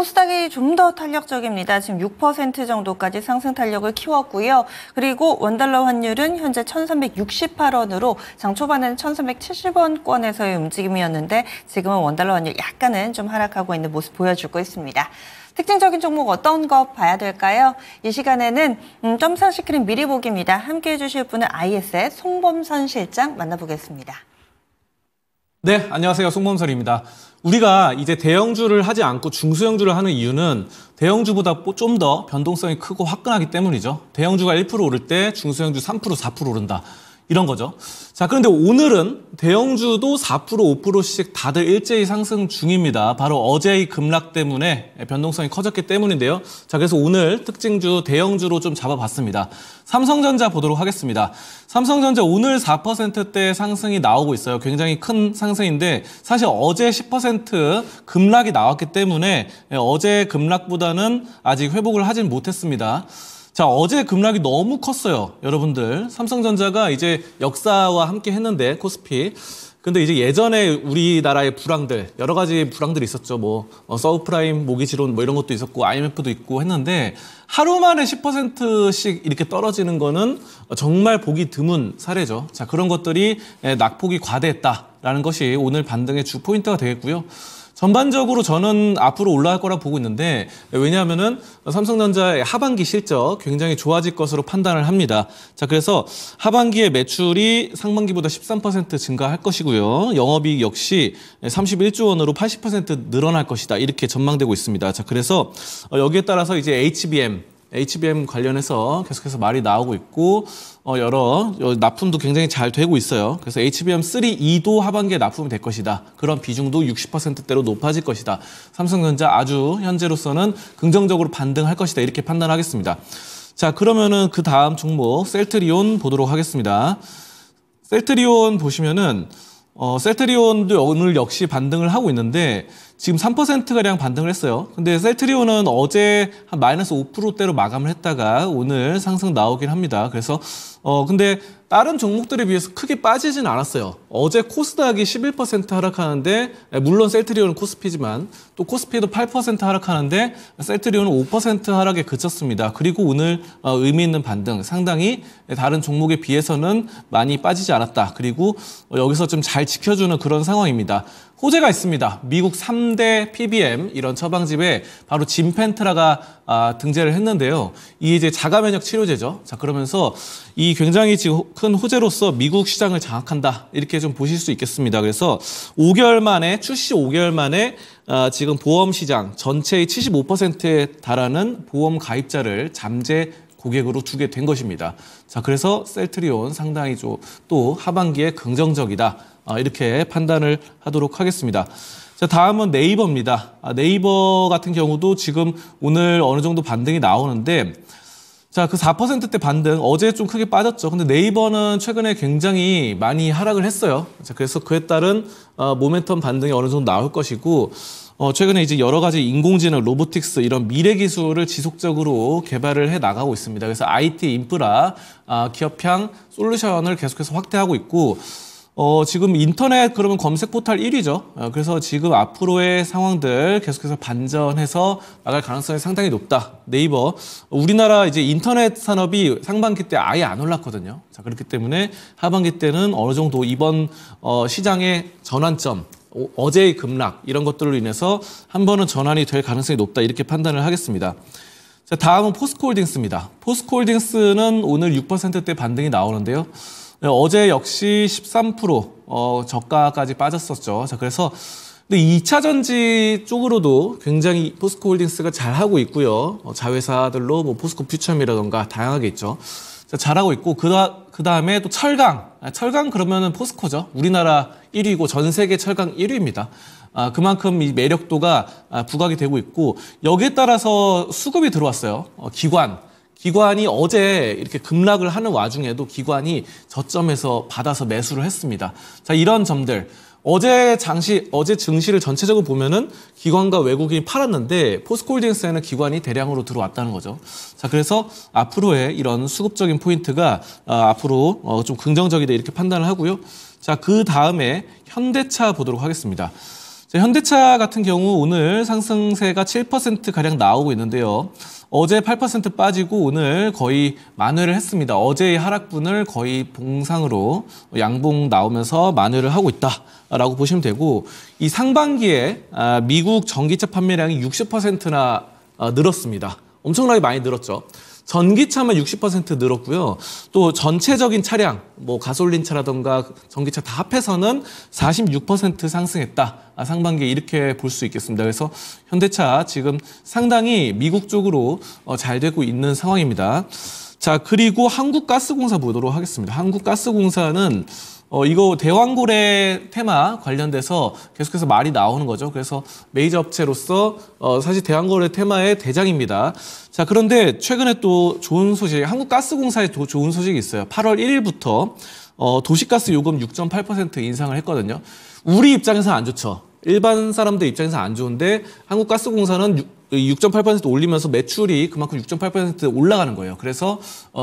코스닥이 좀 더 탄력적입니다. 지금 6% 정도까지 상승 탄력을 키웠고요. 그리고 원달러 환율은 현재 1,368원으로 장 초반에는 1,370원권에서의 움직임이었는데 지금은 원달러 환율 약간은 좀 하락하고 있는 모습 보여주고 있습니다. 특징적인 종목 어떤 거 봐야 될까요? 이 시간에는 점사시키는 미리 보기입니다. 함께해 주실 분은 IS의 송범선 실장 만나보겠습니다. 네, 안녕하세요. 송범선입니다. 우리가 이제 대형주를 하지 않고 중소형주를 하는 이유는 대형주보다 좀 더 변동성이 크고 화끈하기 때문이죠. 대형주가 1% 오를 때 중소형주 3%, 4% 오른다. 이런 거죠. 자, 그런데 오늘은 대형주도 4%, 5%씩 다들 일제히 상승 중입니다. 바로 어제의 급락 때문에 변동성이 커졌기 때문인데요. 자, 그래서 오늘 특징주 대형주로 좀 잡아봤습니다. 삼성전자 보도록 하겠습니다. 삼성전자 오늘 4%대 상승이 나오고 있어요. 굉장히 큰 상승인데 사실 어제 10% 급락이 나왔기 때문에 어제 급락보다는 아직 회복을 하진 못했습니다. 자, 어제 급락이 너무 컸어요. 여러분들. 삼성전자가 이제 역사와 함께 했는데, 코스피. 근데 이제 예전에 우리나라의 불황들, 여러 가지 불황들이 있었죠. 뭐, 서브프라임, 모기지론 뭐 이런 것도 있었고, IMF도 있고 했는데, 하루 만에 10%씩 이렇게 떨어지는 거는 정말 보기 드문 사례죠. 자, 그런 것들이 낙폭이 과대했다라는 것이 오늘 반등의 주 포인트가 되겠고요. 전반적으로 저는 앞으로 올라갈 거라 보고 있는데 왜냐하면은 삼성전자의 하반기 실적 굉장히 좋아질 것으로 판단을 합니다. 자, 그래서 하반기에 매출이 상반기보다 13% 증가할 것이고요. 영업이익 역시 31조 원으로 80% 늘어날 것이다. 이렇게 전망되고 있습니다. 자, 그래서 여기에 따라서 이제 HBM 관련해서 계속해서 말이 나오고 있고 여러 납품도 굉장히 잘 되고 있어요. 그래서 HBM3E도 하반기에 납품이 될 것이다. 그런 비중도 60%대로 높아질 것이다. 삼성전자 아주 현재로서는 긍정적으로 반등할 것이다. 이렇게 판단하겠습니다. 자, 그러면은 그 다음 종목 셀트리온 보도록 하겠습니다. 셀트리온 보시면은 셀트리온도 오늘 역시 반등을 하고 있는데 지금 3%가량 반등을 했어요. 근데 셀트리온은 어제 한 마이너스 5%대로 마감을 했다가 오늘 상승 나오긴 합니다. 그래서 근데 다른 종목들에 비해서 크게 빠지진 않았어요. 어제 코스닥이 11% 하락하는데 물론 셀트리온은 코스피지만 또 코스피도 8% 하락하는데 셀트리온은 5% 하락에 그쳤습니다. 그리고 오늘 의미 있는 반등 상당히 다른 종목에 비해서는 많이 빠지지 않았다. 그리고 여기서 좀 잘 지켜주는 그런 상황입니다. 호재가 있습니다. 미국 3대 PBM 이런 처방집에 바로 진펜트라가 등재를 했는데요. 이게 이제 자가면역 치료제죠. 자, 그러면서 이 굉장히 지금 큰 호재로서 미국 시장을 장악한다. 이렇게 좀 보실 수 있겠습니다. 그래서 5개월 만에 출시 5개월 만에 지금 보험 시장 전체의 75%에 달하는 보험 가입자를 잠재 고객으로 두게 된 것입니다. 자, 그래서 셀트리온 상당히 또 하반기에 긍정적이다. 이렇게 판단을 하도록 하겠습니다. 자, 다음은 네이버입니다. 네이버 같은 경우도 지금 오늘 어느 정도 반등이 나오는데 자, 그 4%대 반등 어제 좀 크게 빠졌죠. 근데 네이버는 최근에 굉장히 많이 하락을 했어요. 자, 그래서 그에 따른 모멘텀 반등이 어느 정도 나올 것이고 최근에 이제 여러 가지 인공지능, 로보틱스 이런 미래 기술을 지속적으로 개발을 해 나가고 있습니다. 그래서 IT 인프라, 기업향 솔루션을 계속해서 확대하고 있고 지금 인터넷 그러면 검색 포탈 1위죠. 그래서 지금 앞으로의 상황들 계속해서 반전해서 나갈 가능성이 상당히 높다. 네이버. 우리나라 이제 인터넷 산업이 상반기 때 아예 안 올랐거든요. 자, 그렇기 때문에 하반기 때는 어느 정도 이번 시장의 전환점, 어제의 급락 이런 것들로 인해서 한 번은 전환이 될 가능성이 높다. 이렇게 판단을 하겠습니다. 자, 다음은 포스코홀딩스입니다. 포스코홀딩스는 오늘 6%대 반등이 나오는데요. 어제 역시 13% 저가까지 빠졌었죠. 자, 그래서 근데 2차 전지 쪽으로도 굉장히 포스코홀딩스가 잘하고 있고요. 자회사들로 뭐 포스코 퓨처미라던가 다양하게 있죠. 자, 잘하고 있고 그 다음에 또 철강. 철강 그러면은 포스코죠. 우리나라 1위고 전 세계 철강 1위입니다. 그만큼 이 매력도가 부각이 되고 있고 여기에 따라서 수급이 들어왔어요. 기관이 어제 이렇게 급락을 하는 와중에도 기관이 저점에서 받아서 매수를 했습니다. 자, 이런 점들. 어제 증시를 전체적으로 보면은 기관과 외국인이 팔았는데 포스코홀딩스에는 기관이 대량으로 들어왔다는 거죠. 자, 그래서 앞으로의 이런 수급적인 포인트가 앞으로 좀 긍정적이다 이렇게 판단을 하고요. 자, 그 다음에 현대차 보도록 하겠습니다. 자, 현대차 같은 경우 오늘 상승세가 7%가량 나오고 있는데요. 어제 8% 빠지고 오늘 거의 만회를 했습니다. 어제의 하락분을 거의 봉상으로 양봉 나오면서 만회를 하고 있다라고 보시면 되고, 이 상반기에 미국 전기차 판매량이 60%나 늘었습니다. 엄청나게 많이 늘었죠. 전기차만 60% 늘었고요. 또 전체적인 차량, 뭐 가솔린차라던가 전기차 다 합해서는 46% 상승했다. 상반기에 이렇게 볼 수 있겠습니다. 그래서 현대차 지금 상당히 미국 쪽으로 잘 되고 있는 상황입니다. 자, 그리고 한국가스공사 보도록 하겠습니다. 한국가스공사는 이거 대왕고래 테마 관련돼서 계속해서 말이 나오는 거죠. 그래서 메이저 업체로서 사실 대왕고래 테마의 대장입니다. 자, 그런데 최근에 또 좋은 소식, 한국가스공사에 좋은 소식이 있어요. 8월 1일부터 도시가스 요금 6.8% 인상을 했거든요. 우리 입장에서는 안 좋죠. 일반 사람들 입장에서 안 좋은데 한국가스공사는 6.8% 올리면서 매출이 그만큼 6.8% 올라가는 거예요. 그래서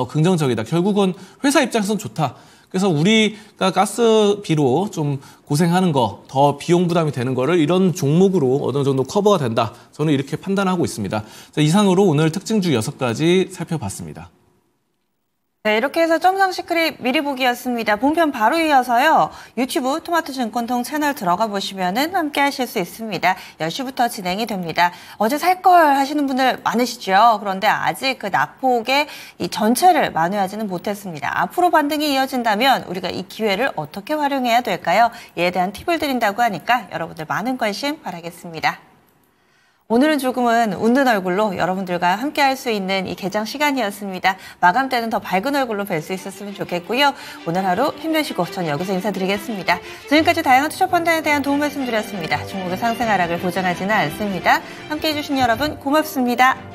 긍정적이다. 결국은 회사 입장에서는 좋다. 그래서 우리가 가스비로 좀 고생하는 거, 더 비용 부담이 되는 거를 이런 종목으로 어느 정도 커버가 된다. 저는 이렇게 판단하고 있습니다. 자, 이상으로 오늘 특징주 6가지 살펴봤습니다. 네, 이렇게 해서 점상시크릿 미리 보기였습니다. 본편 바로 이어서요. 유튜브 토마토증권통 채널 들어가 보시면은 함께 하실 수 있습니다. 10시부터 진행이 됩니다. 어제 살 걸 하시는 분들 많으시죠? 그런데 아직 그 낙폭의 이 전체를 만회하지는 못했습니다. 앞으로 반등이 이어진다면 우리가 이 기회를 어떻게 활용해야 될까요? 이에 대한 팁을 드린다고 하니까 여러분들 많은 관심 바라겠습니다. 오늘은 조금은 웃는 얼굴로 여러분들과 함께 할 수 있는 이 개장 시간이었습니다. 마감 때는 더 밝은 얼굴로 뵐 수 있었으면 좋겠고요. 오늘 하루 힘내시고 전 여기서 인사드리겠습니다. 지금까지 다양한 투자 판단에 대한 도움 말씀드렸습니다. 종목의 상승 하락을 보장하지는 않습니다. 함께해 주신 여러분 고맙습니다.